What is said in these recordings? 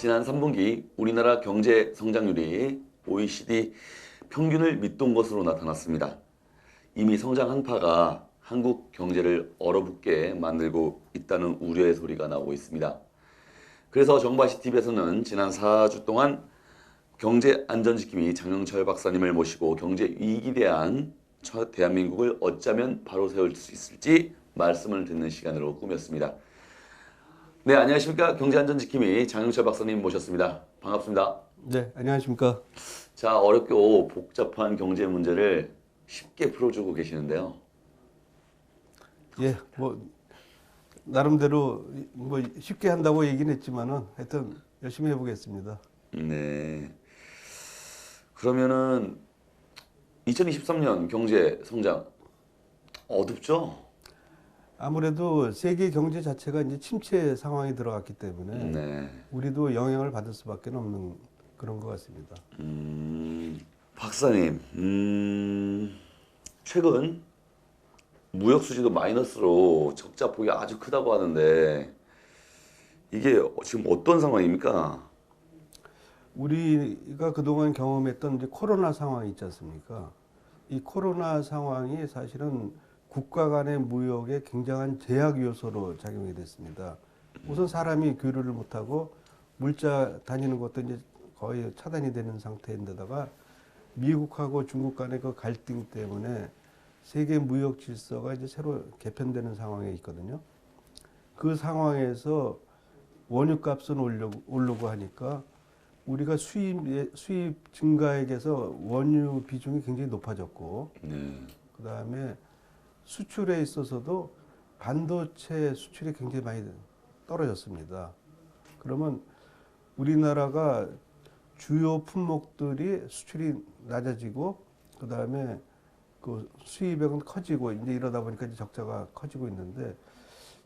지난 3분기 우리나라 경제 성장률이 OECD 평균을 밑돈 것으로 나타났습니다. 이미 성장 한파가 한국 경제를 얼어붙게 만들고 있다는 우려의 소리가 나오고 있습니다. 그래서 정부 ICTV에서는 지난 4주 동안 경제 안전지킴이 장영철 박사님을 모시고 경제 위기에 대한 대한민국을 어쩌면 바로 세울 수 있을지 말씀을 듣는 시간으로 꾸몄습니다. 네, 안녕하십니까. 경제안전지킴이 장영철 박사님 모셨습니다. 반갑습니다. 네, 안녕하십니까. 자, 어렵고 복잡한 경제 문제를 쉽게 풀어주고 계시는데요. 예, 나름대로 쉽게 한다고 얘기는 했지만은 하여튼 열심히 해보겠습니다. 네. 그러면은 2023년 경제 성장 어둡죠? 아무래도 세계 경제 자체가 이제 침체 상황에 들어갔기 때문에 네. 우리도 영향을 받을 수밖에 없는 그런 것 같습니다. 박사님, 최근 무역 수지도 마이너스로 적자 폭이 아주 크다고 하는데 이게 지금 어떤 상황입니까? 우리가 그동안 경험했던 이제 코로나 상황이 있지 않습니까? 이 코로나 상황이 사실은 국가 간의 무역에 굉장한 제약 요소로 작용이 됐습니다. 우선 사람이 교류를 못하고 물자 다니는 것도 이제 거의 차단이 되는 상태인데다가 미국하고 중국 간의 그 갈등 때문에 세계 무역 질서가 이제 새로 개편되는 상황에 있거든요. 그 상황에서 원유값은 오르고 하니까 우리가 수입 증가액에서 원유 비중이 굉장히 높아졌고, 그 다음에 수출에 있어서도 반도체 수출이 굉장히 많이 떨어졌습니다. 그러면 우리나라가 주요 품목들이 수출이 낮아지고, 그 다음에 그 수입액은 커지고, 이제 이러다 보니까 이제 적자가 커지고 있는데,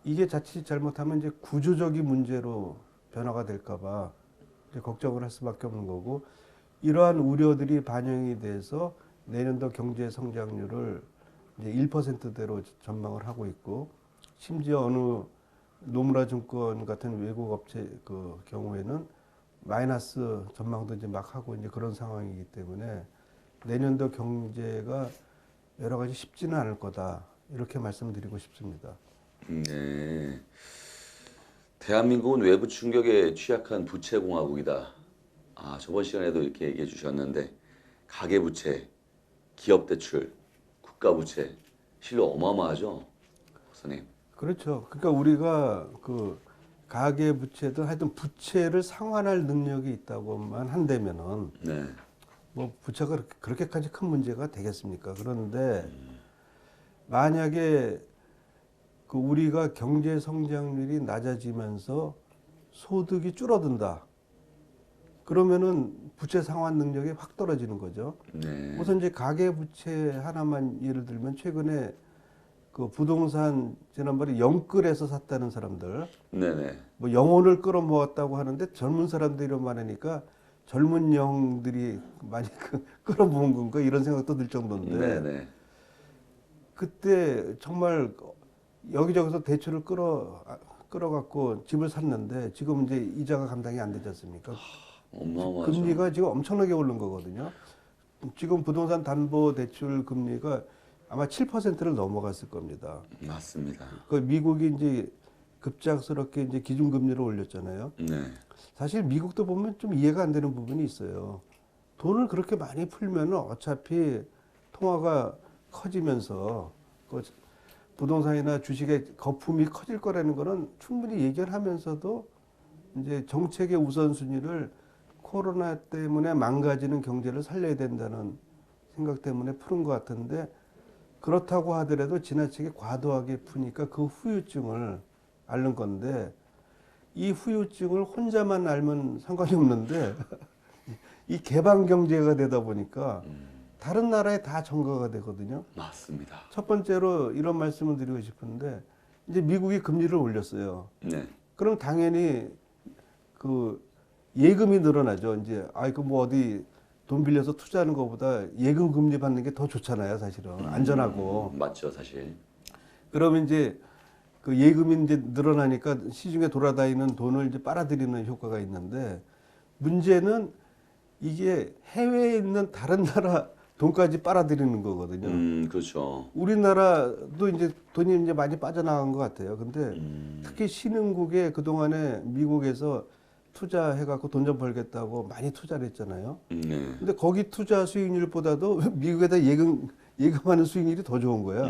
이게 자칫 잘못하면 이제 구조적인 문제로 변화가 될까봐 걱정을 할 수밖에 없는 거고, 이러한 우려들이 반영이 돼서 내년도 경제 성장률을 이제 1%대로 전망을 하고 있고, 심지어 어느 노무라 증권 같은 외국 업체 그 경우에는 마이너스 전망도 이제 막 하고 이제 그런 상황이기 때문에 내년도 경제가 여러 가지 쉽지는 않을 거다, 이렇게 말씀드리고 싶습니다. 네. 대한민국은 외부 충격에 취약한 부채공화국이다. 아, 저번 시간에도 이렇게 얘기해 주셨는데 가계부채, 기업대출, 국가부채 실로 어마어마하죠, 박사님. 그렇죠. 그러니까 우리가 그 가계 부채든 하여튼 부채를 상환할 능력이 있다고만 한다면은 네. 뭐 부채가 그렇게까지 큰 문제가 되겠습니까? 그런데 만약에 그 우리가 경제 성장률이 낮아지면서 소득이 줄어든다, 그러면은 부채 상환 능력이 확 떨어지는 거죠. 네. 우선 이제 가계 부채 하나만 예를 들면 최근에 그 부동산 지난번에 영끌에서 샀다는 사람들, 네네. 뭐 영혼을 끌어모았다고 하는데 젊은 사람들이 많으니까 젊은 영들이 많이 끌어모은 건가 이런 생각도 들 정도인데, 네네. 그때 정말 여기저기서 대출을 끌어갖고 집을 샀는데 지금 이제 이자가 감당이 안 되지 않습니까? 어마어마하죠. 금리가 지금 엄청나게 오른 거거든요. 지금 부동산 담보 대출 금리가 아마 7%를 넘어갔을 겁니다. 맞습니다. 그 미국이 이제 급작스럽게 이제 기준금리를 올렸잖아요. 네. 사실 미국도 보면 좀 이해가 안 되는 부분이 있어요. 돈을 그렇게 많이 풀면 어차피 통화가 커지면서 그 부동산이나 주식의 거품이 커질 거라는 거는 충분히 예견하면서도 이제 정책의 우선순위를 코로나 때문에 망가지는 경제를 살려야 된다는 생각 때문에 푸는 것 같은데, 그렇다고 하더라도 지나치게 과도하게 푸니까 그 후유증을 앓는 건데, 이 후유증을 혼자만 알면 상관이 없는데 이 개방 경제가 되다 보니까 다른 나라에 다 전가가 되거든요. 맞습니다. 첫 번째로 이런 말씀을 드리고 싶은데, 이제 미국이 금리를 올렸어요. 네. 그럼 당연히 그 예금이 늘어나죠. 이제 그 뭐 어디 돈 빌려서 투자하는 것보다 예금 금리 받는 게 더 좋잖아요, 사실은. 안전하고. 맞죠, 사실. 그러면 이제 그 예금이 이제 늘어나니까 시중에 돌아다니는 돈을 이제 빨아들이는 효과가 있는데 문제는 이게 해외에 있는 다른 나라 돈까지 빨아들이는 거거든요. 그렇죠. 우리나라도 이제 돈이 이제 많이 빠져나간 것 같아요. 근데 특히 신흥국에 그동안에 미국에서 투자해갖고 돈 좀 벌겠다고 많이 투자를 했잖아요. 네. 근데 거기 투자 수익률보다도 미국에다 예금하는 수익률이 더 좋은 거야.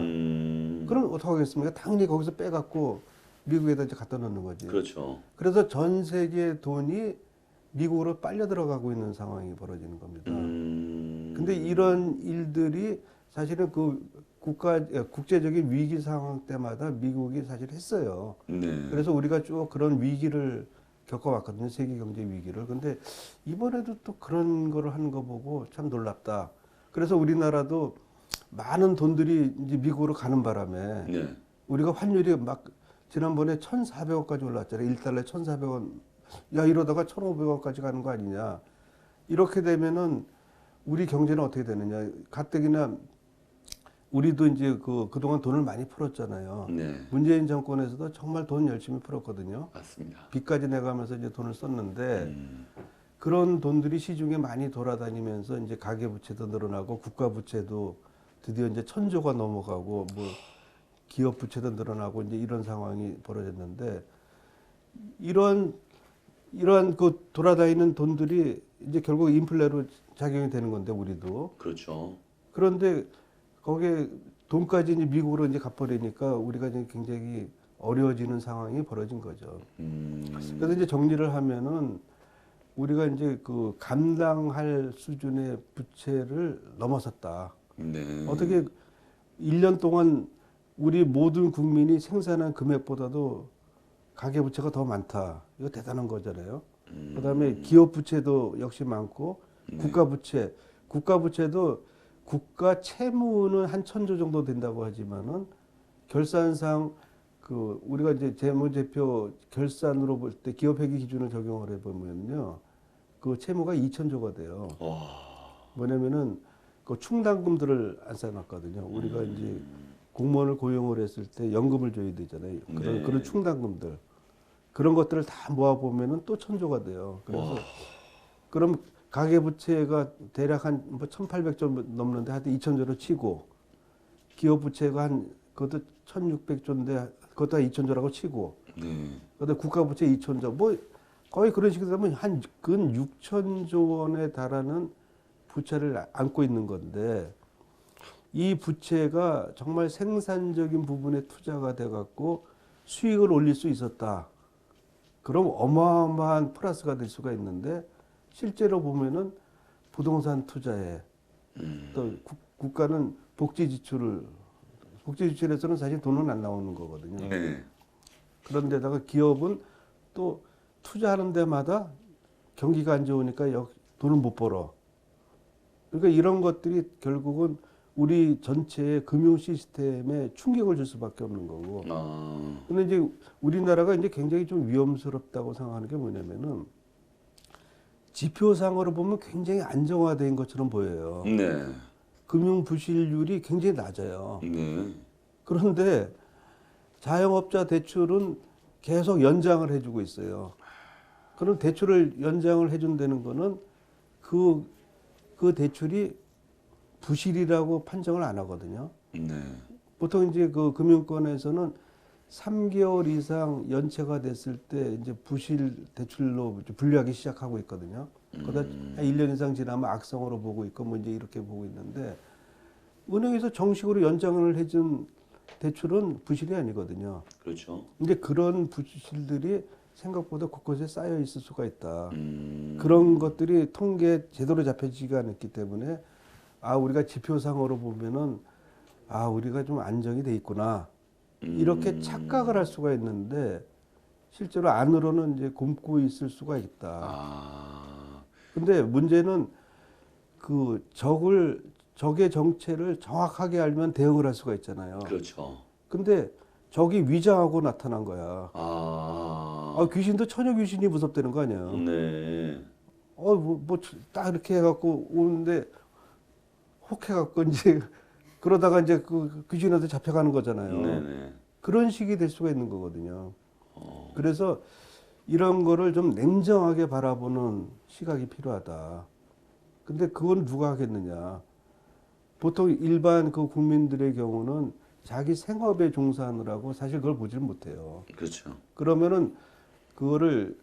그럼 어떻게 하겠습니까? 당연히 거기서 빼갖고 미국에다 이제 갖다 놓는 거지. 그렇죠. 그래서 전 세계 돈이 미국으로 빨려 들어가고 있는 상황이 벌어지는 겁니다. 근데 이런 일들이 사실은 그 국제적인 위기 상황 때마다 미국이 사실 했어요. 네. 그래서 우리가 쭉 그런 위기를 겪어왔거든요. 세계 경제 위기를. 근데 이번에도 또 그런 거를 하는 거 보고 참 놀랍다. 그래서 우리나라도 많은 돈들이 이제 미국으로 가는 바람에 네. 우리가 환율이 막 지난번에 1,400원까지 올랐잖아요. 1달러에 1,400원. 야, 이러다가 1,500원까지 가는 거 아니냐. 이렇게 되면은 우리 경제는 어떻게 되느냐. 가뜩이나 우리도 이제 그동안 돈을 많이 풀었잖아요. 네. 문재인 정권에서도 정말 돈 열심히 풀었거든요. 맞습니다. 빚까지 내가면서 이제 돈을 썼는데 그런 돈들이 시중에 많이 돌아다니면서 이제 가계부채도 늘어나고 국가부채도 드디어 이제 1,000조가 넘어가고 뭐 기업 부채도 늘어나고 이제 이런 상황이 벌어졌는데 이러한 그 돌아다니는 돈들이 이제 결국 인플레로 작용이 되는 건데 우리도 그렇죠. 그런데 거기에 돈까지 이제 미국으로 이제 갚아내니까 우리가 이제 굉장히 어려워지는 상황이 벌어진 거죠. 그래서 이제 정리를 하면은 우리가 이제 그 감당할 수준의 부채를 넘어섰다. 네. 어떻게 1년 동안 우리 모든 국민이 생산한 금액보다도 가계부채가 더 많다. 이거 대단한 거잖아요. 그다음에 기업 부채도 역시 많고 국가부채도 국가 채무는 한 1,000조 정도 된다고 하지만은 결산상 그 우리가 이제 재무제표 결산으로 볼 때 기업회계 기준을 적용을 해보면요, 그 채무가 2,000조가 돼요. 뭐냐면은 그 충당금들을 안 쌓아놨거든요. 우리가 이제 공무원을 고용을 했을 때 연금을 줘야 되잖아요. 그런 충당금들 그런 것들을 다 모아 보면은 또 1,000조가 돼요. 그래서 그럼 가계부채가 대략 한 뭐 1,800조 넘는데 하여튼 2,000조로 치고 기업 부채가 한 그것도 1,600조인데 그것도 2,000조라고 치고 그다음에 국가부채 2,000조 뭐 거의 그런 식으로 되면 한 근 6,000조 원에 달하는 부채를 안고 있는 건데 이 부채가 정말 생산적인 부분에 투자가 돼 갖고 수익을 올릴 수 있었다. 그럼 어마어마한 플러스가 될 수가 있는데 실제로 보면은 부동산 투자에 또 국가는 복지 지출에서는 사실 돈은 안 나오는 거거든요. 네. 그런데다가 기업은 또 투자하는 데마다 경기가 안 좋으니까 돈을 못 벌어. 그러니까 이런 것들이 결국은 우리 전체의 금융 시스템에 충격을 줄 수밖에 없는 거고. 근데 이제 우리나라가 이제 굉장히 좀 위험스럽다고 생각하는 게 뭐냐면은 지표상으로 보면 굉장히 안정화된 것처럼 보여요. 네. 금융 부실률이 굉장히 낮아요. 네. 그런데 자영업자 대출은 계속 연장을 해주고 있어요. 그런 대출을 연장을 해준다는 거는 그 대출이 부실이라고 판정을 안 하거든요. 네. 보통 이제 그 금융권에서는 3개월 이상 연체가 됐을 때 이제 부실 대출로 분류하기 시작하고 있거든요. 그러다 한 1년 이상 지나면 악성으로 보고 있고 뭐 이제 이렇게 보고 있는데 은행에서 정식으로 연장을 해준 대출은 부실이 아니거든요. 그렇죠. 근데 그런 부실들이 생각보다 곳곳에 쌓여 있을 수가 있다. 그런 것들이 통계 제대로 잡혀지지가 않았기 때문에 우리가 지표상으로 보면은 우리가 좀 안정이 돼 있구나. 이렇게 착각을 할 수가 있는데 실제로 안으로는 이제 굼고 있을 수가 있다. 근데 문제는 그 적의 정체를 정확하게 알면 대응을 할 수가 있잖아요. 그렇죠. 근데 적이 위장하고 나타난 거야. 귀신도 처녀 귀신이 무섭다는 거 아니야. 네. 딱 이렇게 해갖고 오는데 혹 해갖고 이제 그러다가 이제 그 귀신한테 잡혀가는 거잖아요. 네네. 그런 식이 될 수가 있는 거거든요. 그래서 이런 거를 좀 냉정하게 바라보는 시각이 필요하다. 근데 그건 누가 하겠느냐. 보통 일반 그 국민들의 경우는 자기 생업에 종사하느라고 사실 그걸 보질 못해요. 그렇죠. 그러면은 그거를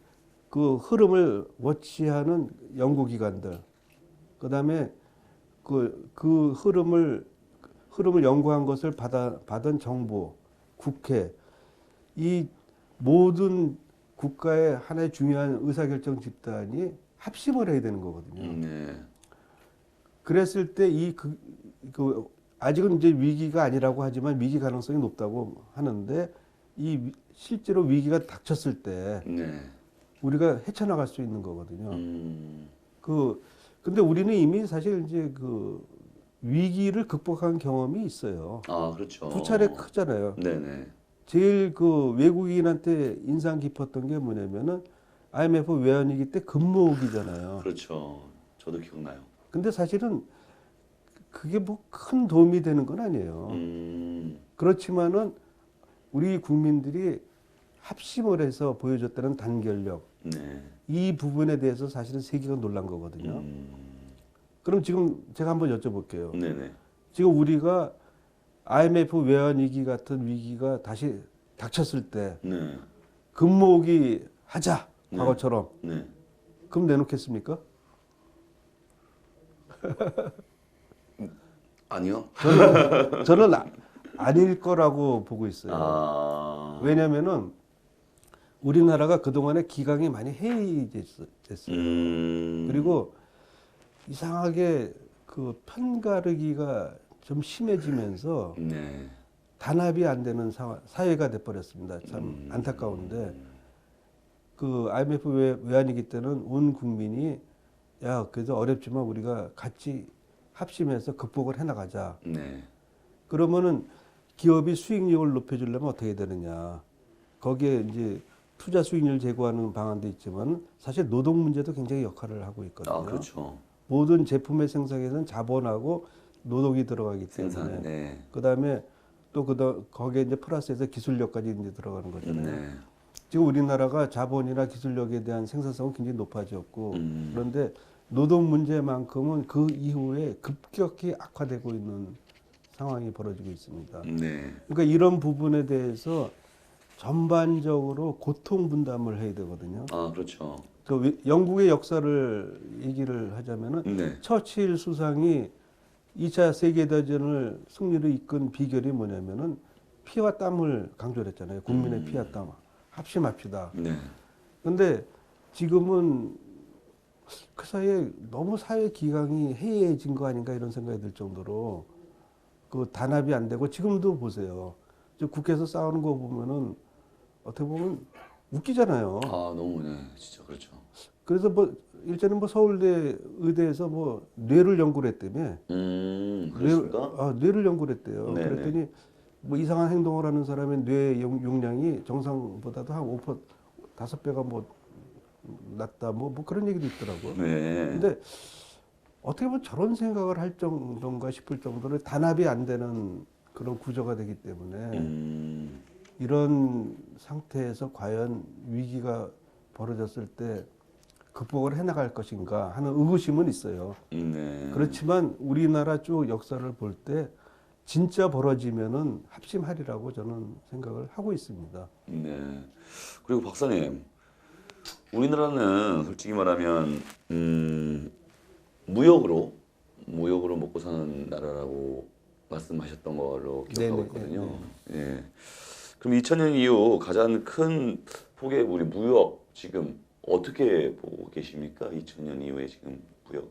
그 흐름을 워치하는 연구기관들, 그다음에 그 흐름을 연구한 것을 받은 정부, 국회, 이 모든 국가의 하나의 중요한 의사결정 집단이 합심을 해야 되는 거거든요. 네. 그랬을 때 아직은 이제 위기가 아니라고 하지만 위기 가능성이 높다고 하는데 실제로 위기가 닥쳤을 때 네. 우리가 헤쳐나갈 수 있는 거거든요. 근데 우리는 이미 사실 이제 그 위기를 극복한 경험이 있어요. 아, 그렇죠. 두 차례 크잖아요. 네네. 제일 그 외국인한테 인상 깊었던 게 뭐냐면은 IMF 외환위기 때 금모으기잖아요. 그렇죠. 저도 기억나요. 근데 사실은 그게 뭐 큰 도움이 되는 건 아니에요. 그렇지만은 우리 국민들이 합심을 해서 보여줬다는 단결력, 네. 이 부분에 대해서 사실은 세계가 놀란 거거든요. 그럼 지금 제가 한번 여쭤볼게요. 네네. 지금 우리가 IMF 외환위기 같은 위기가 다시 닥쳤을 때 네. 금모으기 하자, 네. 과거처럼. 네. 그럼 내놓겠습니까? 아니요. 저는 아닐 거라고 보고 있어요. 아. 왜냐면은 우리나라가 그동안에 기강이 많이 해이됐어요. 그리고 이상하게 그 편가르기가 좀 심해지면서 네. 단합이 안 되는 사회가 돼버렸습니다. 참 안타까운데 그 IMF 외환위기 때는 온 국민이 야 그래도 어렵지만 우리가 같이 합심해서 극복을 해나가자. 네. 그러면은 기업이 수익률을 높여주려면 어떻게 되느냐. 거기에 이제 투자 수익률 제고하는 방안도 있지만 사실 노동 문제도 굉장히 역할을 하고 있거든요. 아, 그렇죠. 모든 제품의 생산에는 자본하고 노동이 들어가기 때문에. 생산. 네. 그다음에 또 거기에 이제 플러스해서 기술력까지 이제 들어가는 거잖아요. 네. 지금 우리나라가 자본이나 기술력에 대한 생산성은 굉장히 높아졌고 그런데 노동 문제만큼은 그 이후에 급격히 악화되고 있는 상황이 벌어지고 있습니다. 네. 그러니까 이런 부분에 대해서 전반적으로 고통 분담을 해야 되거든요. 아, 그렇죠. 그 영국의 역사를 얘기를 하자면은 네. 처칠 수상이 2차 세계대전을 승리로 이끈 비결이 뭐냐면은 피와 땀을 강조를 했잖아요. 국민의 피와 땀. 합심합시다. 네. 근데 지금은 그 사이에 너무 사회 기강이 해이해진 거 아닌가 이런 생각이 들 정도로 그 단합이 안 되고 지금도 보세요. 저 국회에서 싸우는 거 보면은 어떻게 보면 웃기잖아요. 아, 너무 네. 진짜 그렇죠. 그래서 뭐 일전에 뭐 서울대 의대에서 뭐 뇌를 연구를 했다며. 그렇습니까? 뇌를 연구를 했대요. 네네. 그랬더니 뭐 이상한 행동을 하는 사람의 뇌 용량이 정상보다도 한 5%, 5배가 뭐 낮다. 뭐 그런 얘기도 있더라고요. 네. 근데 어떻게 보면 저런 생각을 할 정도인가 싶을 정도로 단합이 안 되는 그런 구조가 되기 때문에 이런 상태에서 과연 위기가 벌어졌을 때 극복을 해나갈 것인가 하는 의구심은 있어요. 네. 그렇지만 우리나라 쭉 역사를 볼 때 진짜 벌어지면은 합심하리라고 저는 생각을 하고 있습니다. 네. 그리고 박사님, 우리나라는 솔직히 말하면 무역으로 먹고 사는 나라라고 말씀하셨던 걸로 기억하고 있거든요. 예. 그럼 2000년 이후 가장 큰 폭의 우리 무역 지금 어떻게 보고 계십니까? 2000년 이후에 지금 무역.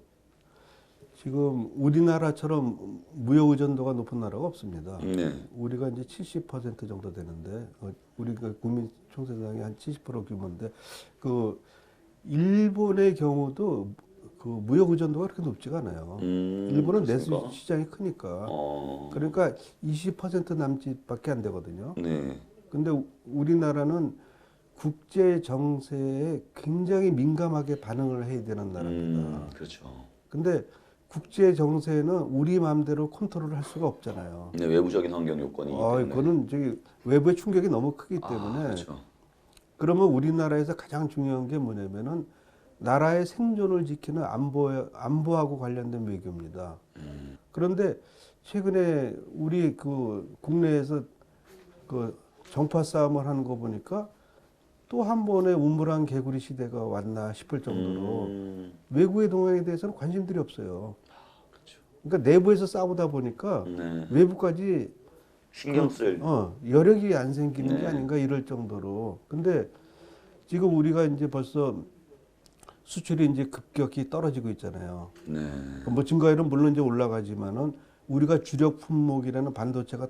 지금 우리나라처럼 무역 의존도가 높은 나라가 없습니다. 네. 우리가 이제 70% 정도 되는데 우리가 국민 총생산이 한 70% 규모인데 그 일본의 경우도 그 무역 의존도가 그렇게 높지가 않아요. 일본은 내수 그렇습니까? 시장이 크니까. 어. 그러니까 20% 남짓밖에 안 되거든요. 네. 근데 우리나라는 국제 정세에 굉장히 민감하게 반응을 해야 되는 나라입니다. 그렇죠. 근데 국제 정세는 우리 마음대로 컨트롤을 할 수가 없잖아요. 네, 외부적인 환경 요건이 때문에. 그거는 저기 외부의 충격이 너무 크기 때문에 그렇죠. 그러면 우리나라에서 가장 중요한 게 뭐냐면은 나라의 생존을 지키는 안보하고 관련된 외교입니다. 그런데 최근에 우리 그 국내에서 그 정파 싸움을 하는 거 보니까 또 한 번의 우물안 개구리 시대가 왔나 싶을 정도로 외국의 동향에 대해서는 관심들이 없어요. 그렇죠. 그러니까 내부에서 싸우다 보니까 네. 외부까지 신경 쓸. 여력이 안 생기는 게 네. 아닌가 이럴 정도로. 근데 지금 우리가 이제 벌써 수출이 이제 급격히 떨어지고 있잖아요. 네. 뭐 증가율은 물론 이제 올라가지만은 우리가 주력 품목이라는 반도체가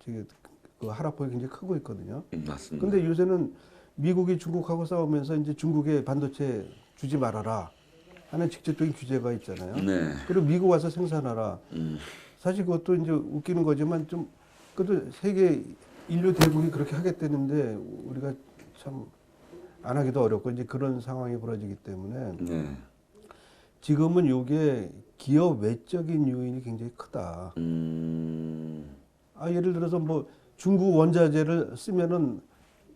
그 하락폭이 굉장히 크고 있거든요. 맞습니다. 근데 요새는 미국이 중국하고 싸우면서 이제 중국에 반도체 주지 말아라 하는 직접적인 규제가 있잖아요. 네. 그리고 미국 와서 생산하라. 사실 그것도 이제 웃기는 거지만 좀 그래도 세계 인류 대국이 그렇게 하겠다는데 우리가 참 안 하기도 어렵고 이제 그런 상황이 벌어지기 때문에 네. 지금은 이게 기업 외적인 요인이 굉장히 크다. 예를 들어서 뭐 중국 원자재를 쓰면은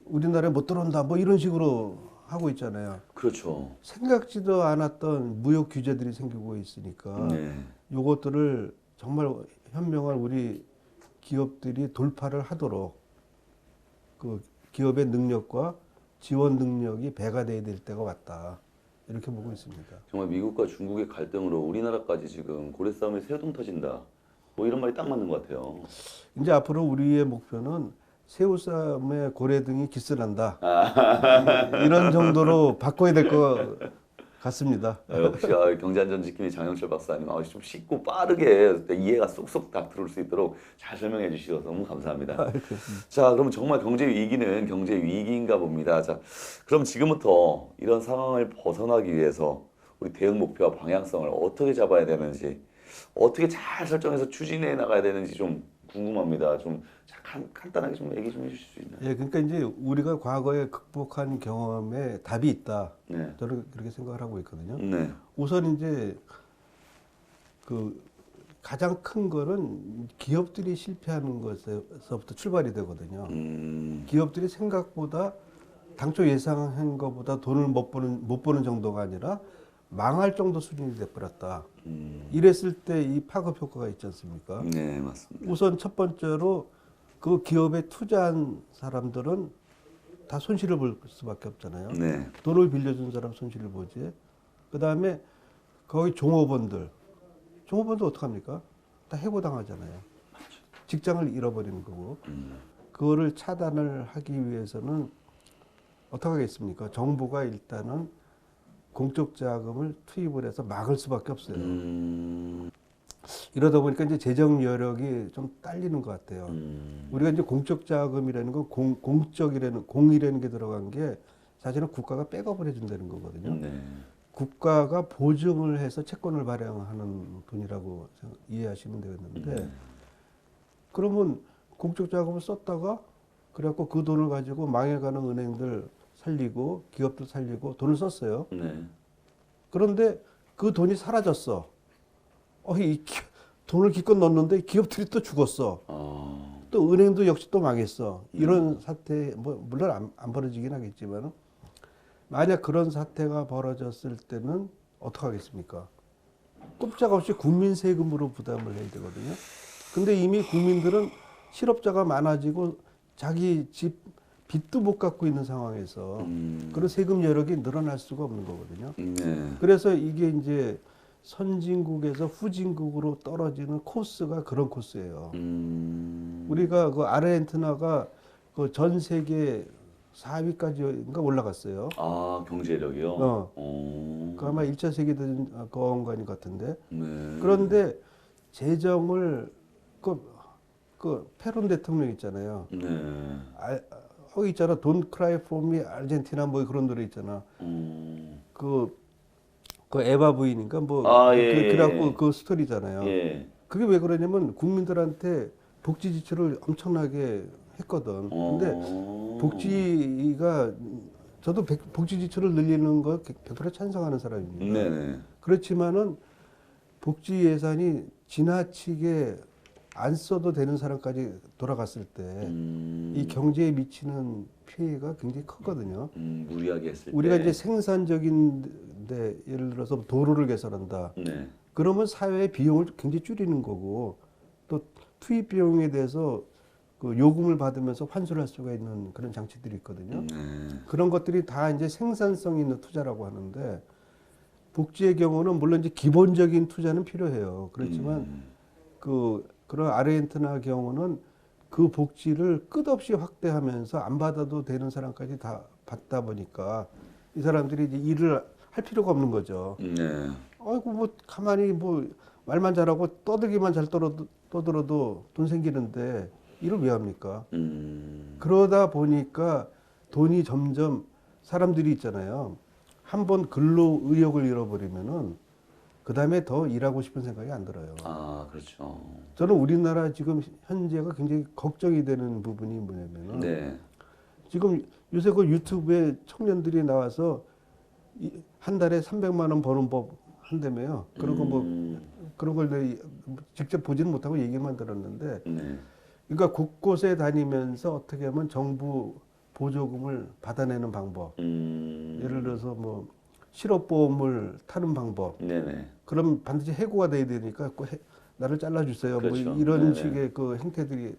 우리나라에 못 들어온다 뭐 이런 식으로 하고 있잖아요. 그렇죠. 생각지도 않았던 무역 규제들이 생기고 있으니까 네. 요것들을 정말 현명한 우리 기업들이 돌파를 하도록 그 기업의 능력과 지원 능력이 배가 돼야 될 때가 왔다. 이렇게 보고 있습니다. 정말 미국과 중국의 갈등으로 우리나라까지 지금 고래 싸움에 새우등 터진다. 뭐 이런 말이 딱 맞는 것 같아요. 이제 앞으로 우리의 목표는 새우쌈에 고래 등이 기스난다. 이런 정도로 바꿔야 될 것 같습니다. 역시 경제안전 지킴이 장영철 박사님 좀 쉽고 빠르게 이해가 쏙쏙 다 들어올 수 있도록 잘 설명해 주셔서 너무 감사합니다. 자, 그럼 정말 경제 위기는 경제 위기인가 봅니다. 자, 그럼 지금부터 이런 상황을 벗어나기 위해서 우리 대응 목표와 방향성을 어떻게 잡아야 되는지, 어떻게 잘 설정해서 추진해 나가야 되는지 좀 궁금합니다. 좀 간단하게 좀 얘기 좀 해주실 수 있나요? 예, 그러니까 이제 우리가 과거에 극복한 경험에 답이 있다. 네. 저는 그렇게 생각을 하고 있거든요. 네. 우선 이제 그 가장 큰 거는 기업들이 실패하는 것에서부터 출발이 되거든요. 기업들이 생각보다 당초 예상한 것보다 돈을 못 버는 정도가 아니라 망할 정도 수준이 돼버렸다. 이랬을 때 이 파급 효과가 있지 않습니까? 네, 맞습니다. 우선 첫 번째로 그 기업에 투자한 사람들은 다 손실을 볼 수밖에 없잖아요. 네. 돈을 빌려준 사람 손실을 보지. 그 다음에 거기 종업원들 어떡합니까? 다 해고당하잖아요. 직장을 잃어버리는 거고. 그거를 차단을 하기 위해서는 어떻게 하겠습니까? 정부가 일단은 공적 자금을 투입을 해서 막을 수밖에 없어요. 이러다 보니까 이제 재정 여력이 좀 딸리는 것 같아요. 우리가 이제 공적 자금이라는 건 공이라는 게 들어간 게 사실은 국가가 백업을 해준다는 거거든요. 네. 국가가 보증을 해서 채권을 발행하는 돈이라고 이해하시면 되겠는데 그러면 공적 자금을 썼다가 그래갖고 그 돈을 가지고 망해가는 은행들 살리고 기업들 살리고 돈을 썼어요. 네. 그런데 그 돈이 사라졌어. 돈을 기껏 넣었는데 기업들이 또 죽었어. 또 은행도 역시 또 망했어. 이런 사태, 뭐 물론 안 벌어지긴 하겠지만 만약 그런 사태가 벌어졌을 때는 어떻게 하겠습니까? 꼼짝없이 국민 세금으로 부담을 해야 되거든요. 근데 이미 국민들은 실업자가 많아지고 자기 집 빚도 못 갚고 있는 상황에서 그런 세금 여력이 늘어날 수가 없는 거거든요. 네. 그래서 이게 이제 선진국에서 후진국으로 떨어지는 코스가 그런 코스예요. 우리가 그 아르헨티나가 그 전 세계 4위까지인가 올라갔어요. 경제력이요? 그 아마 1차 세계대전 거원관이 같은데. 네. 그런데 재정을 그 페론 대통령 있잖아요. 네. 거기 있잖아. Don't cry for me, 아르헨티나 뭐 그런 노래 있잖아. 그 에바 부인인가 뭐 예, 그래갖고 예. 그 스토리잖아요. 예. 그게 왜 그러냐면 국민들한테 복지 지출을 엄청나게 했거든. 근데 복지가 저도 복지 지출을 늘리는 거 100% 찬성하는 사람입니다. 네네. 그렇지만은 복지 예산이 지나치게 안 써도 되는 사람까지 돌아갔을 때 이 경제에 미치는 피해가 굉장히 크거든요. 무리하게 했을 우리가 때. 이제 생산적인데 예를 들어서 도로를 개설한다. 네. 그러면 사회의 비용을 굉장히 줄이는 거고 또 투입 비용에 대해서 그 요금을 받으면서 환수를 할 수가 있는 그런 장치들이 있거든요. 그런 것들이 다 이제 생산성 있는 투자라고 하는데 복지의 경우는 물론 이제 기본적인 투자는 필요해요. 그렇지만 그런 아르헨티나 경우는 그 복지를 끝없이 확대하면서 안 받아도 되는 사람까지 다 받다 보니까 이 사람들이 이제 일을 할 필요가 없는 거죠. 네. 아이고 뭐 가만히 뭐 말만 잘하고 떠들기만 잘 떠들어도 돈 생기는데 일을 왜 합니까? 그러다 보니까 돈이 점점 사람들이 있잖아요. 한번 근로 의욕을 잃어버리면은 그 다음에 더 일하고 싶은 생각이 안 들어요. 아, 그렇죠. 저는 우리나라 지금 현재가 굉장히 걱정이 되는 부분이 뭐냐면은 네. 지금 요새 그 유튜브에 청년들이 나와서 한 달에 300만 원 버는 법 한다며요. 그런 거 뭐 그런 걸 내가 직접 보지는 못하고 얘기만 들었는데, 네. 그러니까 곳곳에 다니면서 어떻게 하면 정부 보조금을 받아내는 방법. 예를 들어서 뭐 실업보험을 타는 방법. 네네. 그럼 반드시 해고가 돼야 되니까 나를 잘라주세요. 그렇죠. 뭐 이런 네네. 식의 그 행태들이,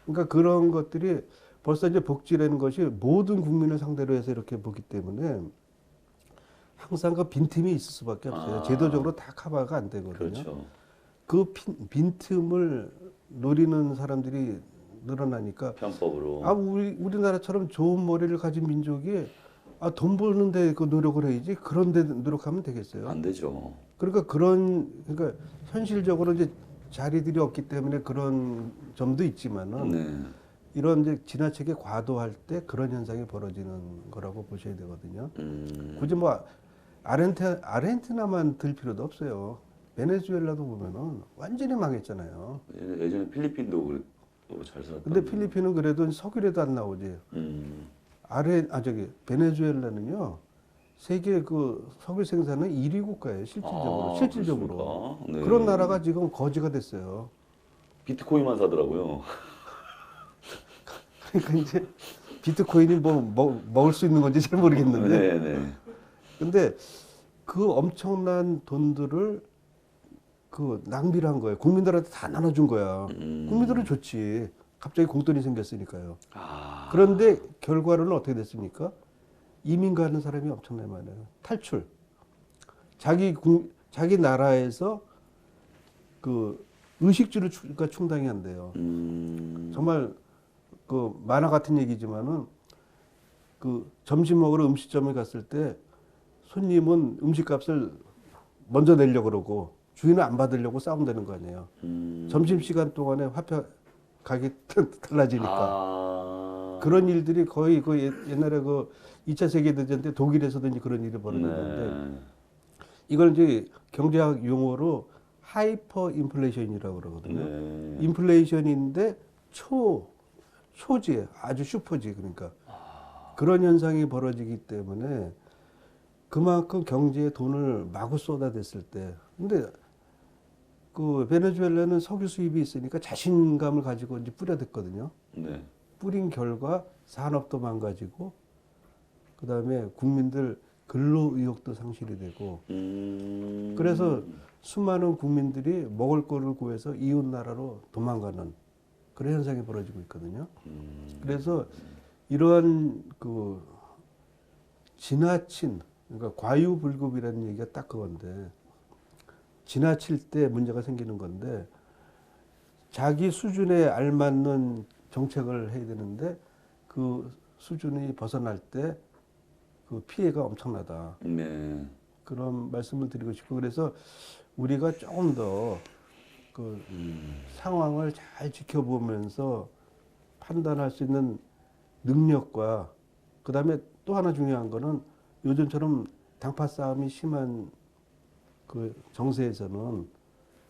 그러니까 그런 것들이 벌써 이제 복지라는 것이 모든 국민을 상대로 해서 이렇게 보기 때문에 항상 그 빈틈이 있을 수밖에 없어요. 제도적으로 다 커버가 안 되거든요. 그렇죠. 그 빈틈을 노리는 사람들이 늘어나니까 편법으로. 우리나라처럼 좋은 머리를 가진 민족이 돈 버는데 그 노력을 해야지 그런데 노력하면 되겠어요. 안 되죠. 그러니까 현실적으로 이제 자리들이 없기 때문에 그런 점도 있지만은 네. 이런 이제 지나치게 과도할 때 그런 현상이 벌어지는 거라고 보셔야 되거든요. 굳이 뭐 아르헨티나만 들 필요도 없어요. 베네수엘라도 보면은 완전히 망했잖아요. 예전에 필리핀도 잘 살았다. 근데 필리핀은 그래도 석유라도 안 나오지. 베네수엘라는요, 세계 그 석유 생산은 1위 국가예요, 실질적으로. 실질적으로. 그렇습니까? 네. 그런 나라가 지금 거지가 됐어요. 비트코인만 사더라고요. 그러니까 이제 비트코인이 먹을 수 있는 건지 잘 모르겠는데. 네네. 근데 그 엄청난 돈들을 그 낭비를 한 거예요. 국민들한테 다 나눠준 거야. 국민들은 좋지. 갑자기 공돈이 생겼으니까요. 그런데 결과로는 어떻게 됐습니까? 이민 가는 사람이 엄청나게 많아요. 탈출. 자기 나라에서 그 의식주를 충당이 안 돼요. 정말 그 만화 같은 얘기지만은 그 점심 먹으러 음식점에 갔을 때 손님은 음식값을 먼저 내려고 그러고 주인은 안 받으려고 싸움되는 거 아니에요. 점심시간 동안에 화폐 가격이 달라지니까. 그런 일들이 거의 그 옛날에 그 2차 세계대전 때 독일에서도 이제 그런 일이 벌어졌는데 이걸 이제 경제학 용어로 하이퍼 인플레이션이라고 그러거든요. 인플레이션인데 초지, 아주 슈퍼지. 그러니까 그런 현상이 벌어지기 때문에 그만큼 경제에 돈을 마구 쏟아댔을 때, 근데 그 베네수엘라는 석유 수입이 있으니까 자신감을 가지고 이제 뿌려댔거든요. 네. 뿌린 결과 산업도 망가지고, 그 다음에 국민들 근로 의욕도 상실이 되고, 그래서 수많은 국민들이 먹을 거를 구해서 이웃 나라로 도망가는 그런 현상이 벌어지고 있거든요. 그래서 이러한 그 지나친, 그러니까 과유불급이라는 얘기가 딱 그건데, 지나칠 때 문제가 생기는 건데, 자기 수준에 알맞는 정책을 해야 되는데 그 수준이 벗어날 때 그 피해가 엄청나다. 네. 그런 말씀을 드리고 싶고, 그래서 우리가 조금 더 그 상황을 잘 지켜보면서 판단할 수 있는 능력과, 그 다음에 또 하나 중요한 거는 요즘처럼 당파 싸움이 심한 그 정세에서는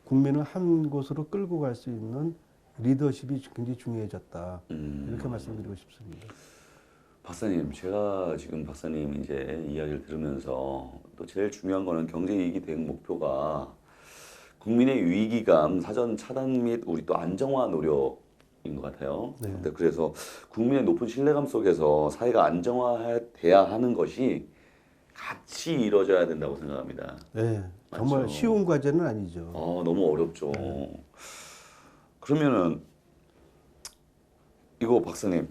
국민을 한 곳으로 끌고 갈 수 있는 리더십이 굉장히 중요해졌다. 이렇게 말씀드리고 싶습니다. 박사님, 제가 지금 박사님 이제 이야기를 들으면서 또 제일 중요한 거는 경제 이익이 대응 목표가 국민의 위기감 사전 차단 및 우리 또 안정화 노력인 것 같아요. 네. 근데 그래서 국민의 높은 신뢰감 속에서 사회가 안정화돼야 하는 것이 같이 이루어져야 된다고 생각합니다. 네, 정말 맞죠. 쉬운 과제는 아니죠. 너무 어렵죠. 그러면은 이거 박사님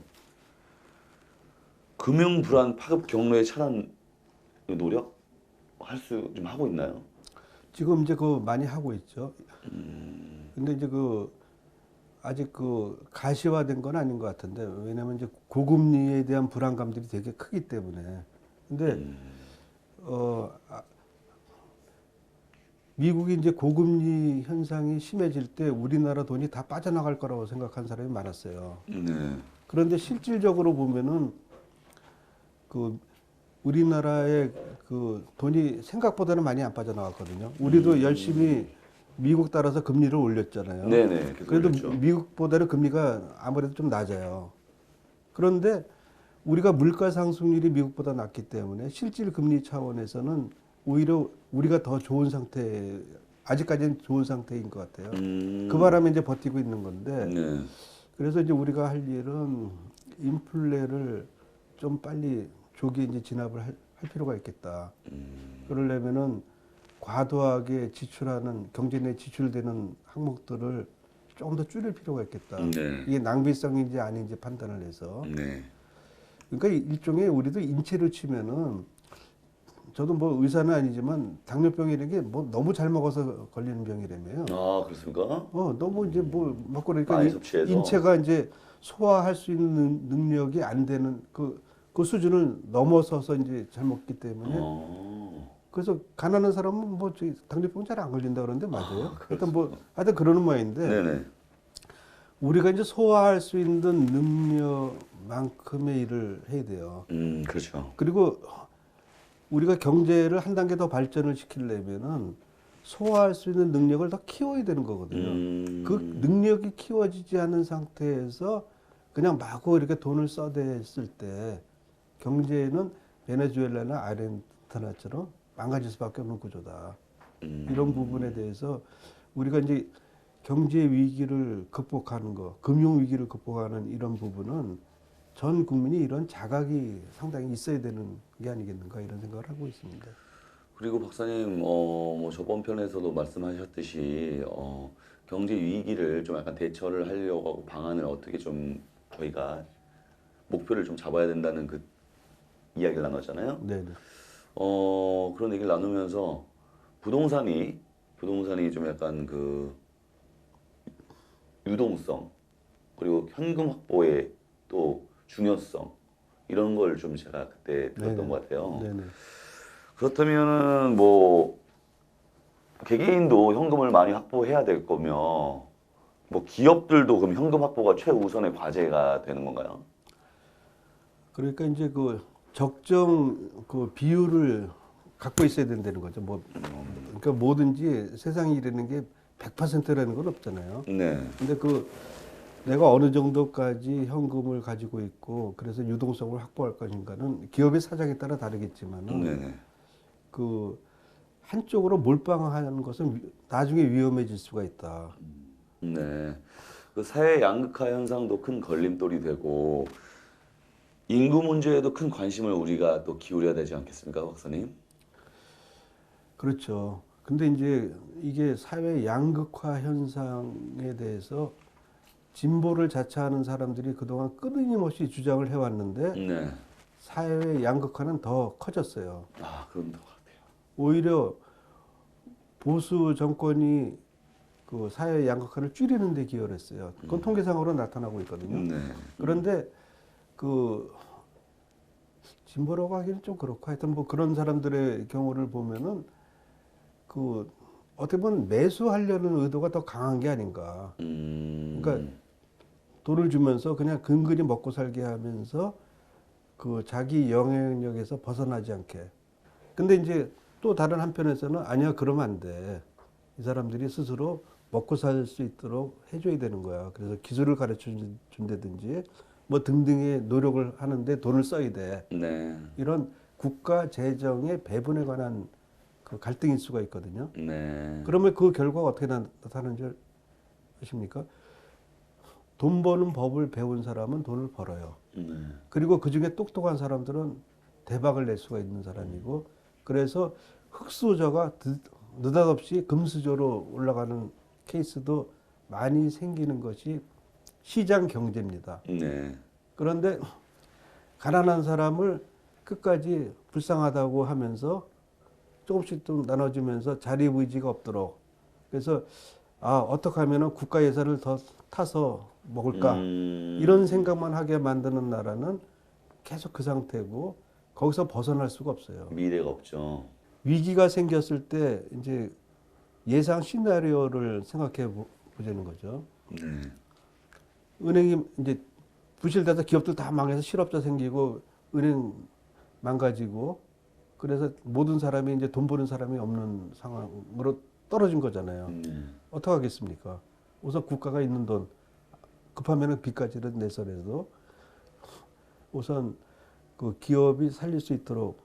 금융 불안 파급 경로의 차단 노력 할 수 좀 하고 있나요? 지금 이제 그 많이 하고 있죠. 근데 이제 아직 가시화된 건 아닌 것 같은데, 왜냐면 이제 고금리에 대한 불안감들이 되게 크기 때문에. 근데 미국이 이제 고금리 현상이 심해질 때 우리나라 돈이 다 빠져나갈 거라고 생각한 사람이 많았어요. 네. 그런데 실질적으로 보면은 우리나라의 돈이 생각보다는 많이 안 빠져나갔거든요. 우리도 열심히 미국 따라서 금리를 올렸잖아요. 네네. 그래도 그렇죠. 미국보다는 금리가 아무래도 좀 낮아요. 그런데 우리가 물가 상승률이 미국보다 낮기 때문에 실질 금리 차원에서는 오히려 우리가 더 좋은 상태, 아직까지는 좋은 상태인 것 같아요. 그 바람에 이제 버티고 있는 건데, 네. 그래서 이제 우리가 할 일은 인플레를 좀 빨리 조기에 이제 진압을 할 필요가 있겠다. 그러려면은 과도하게 지출하는 경제 내 지출되는 항목들을 조금 더 줄일 필요가 있겠다. 네. 이게 낭비성인지 아닌지 판단을 해서. 네. 그러니까 일종의 우리도 인체로 치면은 저도 뭐 의사는 아니지만 당뇨병이라는 게 뭐 너무 잘 먹어서 걸리는 병이라며요. 아, 그렇습니까? 너무 이제 뭐 먹고 그러니까 많이 섭취해서. 인체가 이제 소화할 수 있는 능력이 안 되는 그 수준을 넘어서서 이제 잘 먹기 때문에 그래서 가난한 사람은 뭐 당뇨병 잘 안 걸린다 그러는데 맞아요. 하여튼 그러는 모양인데 네네. 우리가 이제 소화할 수 있는 능력만큼의 일을 해야 돼요. 그렇죠. 그리고 우리가 경제를 한 단계 더 발전을 시키려면은 소화할 수 있는 능력을 더 키워야 되는 거거든요. 그 능력이 키워지지 않은 상태에서 그냥 마구 이렇게 돈을 써댔을 때 경제는 베네수엘라나 아르헨티나처럼 망가질 수밖에 없는 구조다. 이런 부분에 대해서 우리가 이제 경제 위기를 극복하는 거, 금융 위기를 극복하는 이런 부분은 전 국민이 이런 자각이 상당히 있어야 되는 게 아니겠는가 이런 생각을 하고 있습니다. 그리고 박사님, 뭐 저번 편에서도 말씀하셨듯이 경제 위기를 좀 약간 대처를 하려고 하고 방안을 어떻게 좀 저희가 목표를 좀 잡아야 된다는 그 이야기를 나눴잖아요. 네네. 그런 얘기를 나누면서 부동산이 좀 약간 그 유동성 그리고 현금 확보의 또 중요성 이런 걸 좀 제가 그때 들었던 네네. 것 같아요. 네네. 그렇다면은 뭐 개개인도 현금을 많이 확보해야 될 거며 뭐 기업들도 그럼 현금 확보가 최우선의 과제가 되는 건가요? 그러니까 이제 적정 비율을 갖고 있어야 된다는 거죠. 그러니까 뭐든지 세상이 이라는 게 100%라는 건 없잖아요. 네. 근데 내가 어느 정도까지 현금을 가지고 있고 그래서 유동성을 확보할 것인가는 기업의 사정에 따라 다르겠지만은 네. 한쪽으로 몰빵하는 것은 나중에 위험해질 수가 있다. 네. 그 사회 양극화 현상도 큰 걸림돌이 되고 인구 문제에도 큰 관심을 우리가 또 기울여야 되지 않겠습니까, 박사님? 그렇죠. 근데 이제 이게 사회 양극화 현상에 대해서 진보를 자처하는 사람들이 그동안 끊임없이 주장을 해왔는데 네. 사회 양극화는 더 커졌어요. 그런 것 같아요. 오히려 보수 정권이 사회 양극화를 줄이는 데 기여를 했어요. 그건 통계상으로 나타나고 있거든요. 네. 그런데 진보라고 하기는 좀 그렇고 하여튼 뭐 그런 사람들의 경우를 보면은 어떻게 보면 매수하려는 의도가 더 강한 게 아닌가. 그러니까 돈을 주면서 그냥 근근히 먹고 살게 하면서 자기 영향력에서 벗어나지 않게. 근데 이제 또 다른 한편에서는 아니야 그러면 안 돼. 이 사람들이 스스로 먹고 살 수 있도록 해줘야 되는 거야. 그래서 기술을 가르쳐 준다든지 뭐 등등의 노력을 하는데 돈을 써야 돼. 네. 이런 국가 재정의 배분에 관한 그 갈등일 수가 있거든요. 네. 그러면 그 결과가 어떻게 나타나는 줄 아십니까? 돈 버는 법을 배운 사람은 돈을 벌어요. 네. 그리고 그 중에 똑똑한 사람들은 대박을 낼 수가 있는 사람이고, 그래서 흑수저가 느닷없이 금수저로 올라가는 케이스도 많이 생기는 것이 시장 경제입니다. 네. 그런데 가난한 사람을 끝까지 불쌍하다고 하면서 조금씩 좀 나눠주면서 자립의지가 없도록, 그래서 어떻게 하면 국가 예산을 더 타서 먹을까 이런 생각만 하게 만드는 나라는 계속 그 상태고, 거기서 벗어날 수가 없어요. 미래가 없죠. 위기가 생겼을 때 이제 예상 시나리오를 생각해 보자는 거죠. 네. 은행이 이제 부실돼서 기업들 다 망해서 실업자 생기고 은행 망가지고, 그래서 모든 사람이 이제 돈 버는 사람이 없는 상황으로 떨어진 거잖아요. 어떻게 하겠습니까? 우선 국가가 있는 돈, 급하면은 빚까지는 내서라도 우선 그 기업이 살릴 수 있도록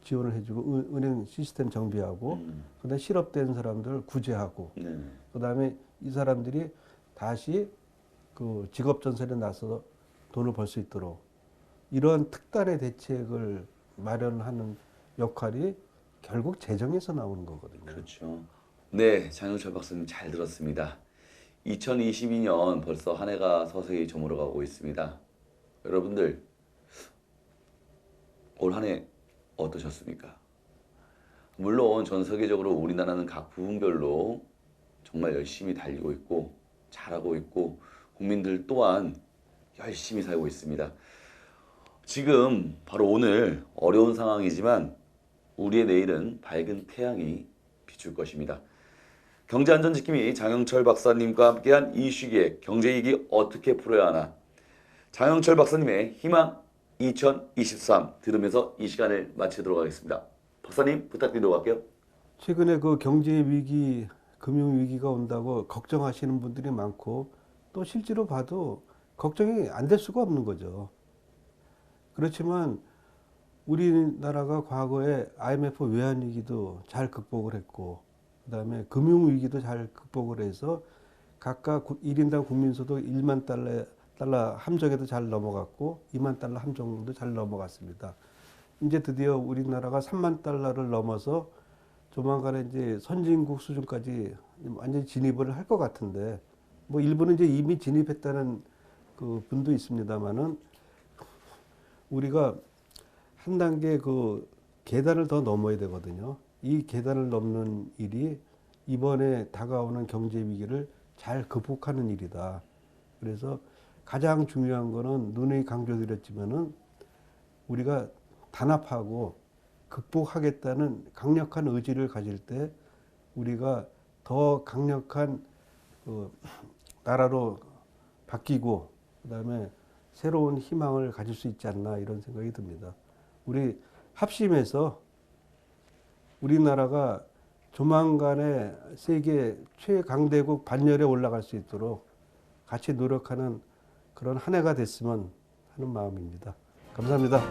지원을 해주고, 은행 시스템 정비하고, 그다음에 실업된 사람들 구제하고, 네. 그다음에 이 사람들이 다시 그 직업 전선에 나서서 돈을 벌 수 있도록 이러한 특단의 대책을 마련하는 역할이 결국 재정에서 나오는 거거든요. 그렇죠. 네, 장영철 박사님 잘 들었습니다. 2022년 벌써 한 해가 서서히 저물어가고 있습니다. 여러분들 올 한 해 어떠셨습니까? 물론 전 세계적으로 우리나라는 각 부분별로 정말 열심히 달리고 있고 잘하고 있고 국민들 또한 열심히 살고 있습니다. 지금 바로 오늘 어려운 상황이지만 우리의 내일은 밝은 태양이 비출 것입니다. 경제안전지킴이 장영철 박사님과 함께한 이 시기에 경제위기 어떻게 풀어야 하나, 장영철 박사님의 희망 2023 들으면서 이 시간을 마치도록 하겠습니다. 박사님 부탁드리도록 할게요. 최근에 그 경제 위기, 금융 위기가 온다고 걱정하시는 분들이 많고, 또 실제로 봐도 걱정이 안 될 수가 없는 거죠. 그렇지만 우리나라가 과거에 IMF 외환위기도 잘 극복을 했고, 그다음에 금융위기도 잘 극복을 해서 각각 1인당 국민소득 1만 달러 함정에도 잘 넘어갔고 2만 달러 함정도 잘 넘어갔습니다. 이제 드디어 우리나라가 3만 달러를 넘어서 조만간에 이제 선진국 수준까지 완전히 진입을 할 것 같은데, 뭐 일부는 이제 이미 진입했다는 그 분도 있습니다만은, 우리가 한 단계 그 계단을 더 넘어야 되거든요. 이 계단을 넘는 일이 이번에 다가오는 경제 위기를 잘 극복하는 일이다. 그래서 가장 중요한 거는 누누이 강조드렸지만은 우리가 단합하고 극복하겠다는 강력한 의지를 가질 때 우리가 더 강력한 그 나라로 바뀌고, 그다음에 새로운 희망을 가질 수 있지 않나 이런 생각이 듭니다. 우리 합심해서 우리나라가 조만간에 세계 최강대국 반열에 올라갈 수 있도록 같이 노력하는 그런 한 해가 됐으면 하는 마음입니다. 감사합니다.